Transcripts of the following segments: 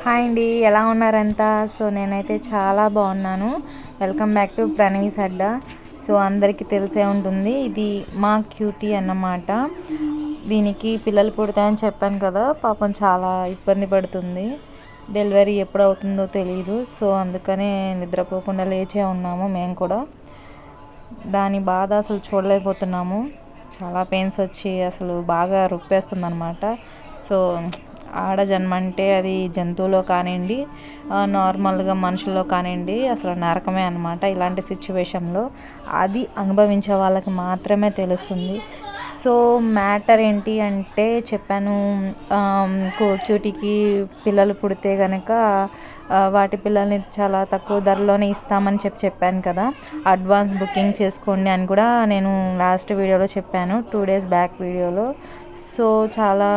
Hi అండి, ఎలా ఉన్నారంతా? So నేనైతే చాలా బాగున్నాను. వెల్కమ్ బ్యాక్ టు ప్రణవీస్ అడ్డా. సో అందరికీ తెలిసే ఉంటుంది, ఇది మా క్యూటీ అన్నమాట. దీనికి పిల్లలు పుడతాయని చెప్పాను కదా, పాపం చాలా ఇబ్బంది పడుతుంది. డెలివరీ ఎప్పుడు అవుతుందో తెలియదు. సో అందుకనే నిద్రపోకుండా లేచే ఉన్నాము మేము కూడా. దాని బాధ అసలు చూడలేకపోతున్నాము. చాలా పెయిన్స్ వచ్చి అసలు బాగా రుప్పేస్తుంది అనమాట. సో ఆడ జన్మ అంటే అది జంతువులో కానివ్వండి, నార్మల్గా మనుషుల్లో కానివ్వండి, అసలు నరకమే అనమాట. ఇలాంటి సిచ్యువేషన్లో అది అనుభవించే వాళ్ళకి మాత్రమే తెలుస్తుంది. సో మ్యాటర్ ఏంటి అంటే చెప్పాను, క్యూటీకి పిల్లలు పుడితే కనుక వాటి పిల్లల్ని చాలా తక్కువ ధరలోనే ఇస్తామని చెప్పాను కదా. అడ్వాన్స్ బుకింగ్ చేసుకోండి అని కూడా నేను లాస్ట్ వీడియోలో చెప్పాను, 2 days బ్యాక్ వీడియోలో. సో చాలా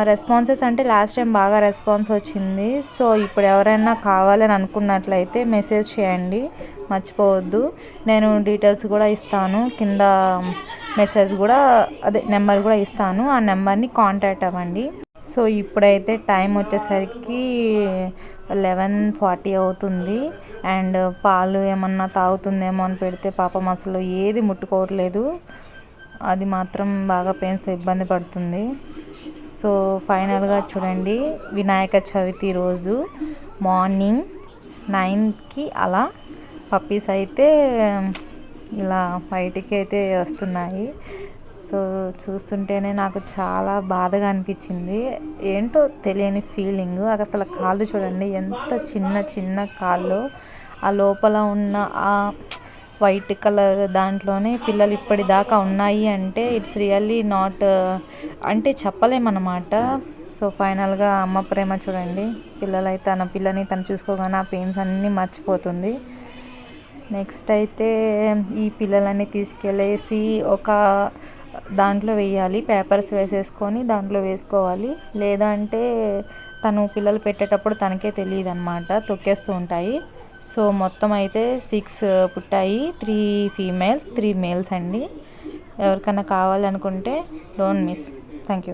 రెస్పాన్సెస్ అంటే లాస్ట్ టైం బాగా రెస్పాన్స్ వచ్చింది. సో ఇప్పుడు ఎవరైనా కావాలని అనుకున్నట్లయితే మెసేజ్ చేయండి, మర్చిపోవద్దు. నేను డీటెయిల్స్ కూడా ఇస్తాను కింద, మెసేజ్ కూడా అదే నెంబర్ కూడా ఇస్తాను, ఆ నెంబర్ని కాంటాక్ట్ అవ్వండి. సో ఇప్పుడైతే టైం వచ్చేసరికి 11:40 అవుతుంది. అండ్ పాలు ఏమన్నా తాగుతుందేమో అని పెడితే పాపం అసలు ఏది ముట్టుకోవట్లేదు. అది మాత్రం బాగా పెయిన్స్ ఇబ్బంది పడుతుంది. సో ఫైనల్గా చూడండి, వినాయక చవితి రోజు మార్నింగ్ 9కి అలా పప్పీస్ అయితే ఇలా బయటికి అయితే వస్తున్నాయి. సో చూస్తుంటేనే నాకు చాలా బాధగా అనిపించింది. ఏంటో తెలియని ఫీలింగ్. అసలు కాళ్ళు చూడండి ఎంత చిన్న చిన్న కాళ్ళు. ఆ లోపల ఉన్న ఆ వైట్ కలర్ దాంట్లోనే పిల్లలు ఇప్పటిదాకా ఉన్నాయి అంటే ఇట్స్ రియల్లీ నాట్ అంటే చెప్పలేమన్నమాట. సో ఫైనల్గా అమ్మ ప్రేమ చూడండి. పిల్లలైతే తన పిల్లని తను చూసుకోగానే ఆ పెయిన్స్ అన్నీ మర్చిపోతుంది. నెక్స్ట్ అయితే ఈ పిల్లలన్నీ తీసుకెళ్ళేసి ఒక దాంట్లో వేయాలి, పేపర్స్ వేసేసుకొని దాంట్లో వేసుకోవాలి. లేదంటే తను పిల్లలు పెట్టేటప్పుడు తనకే తెలియదు అనమాట, తొక్కేస్తూ ఉంటాయి. సో మొత్తం అయితే 6 పుట్టాయి, 3 ఫీమేల్స్ 3 మేల్స్ అండి. ఎవరికైనా కావాలనుకుంటే డోంట్ మిస్. Thank you.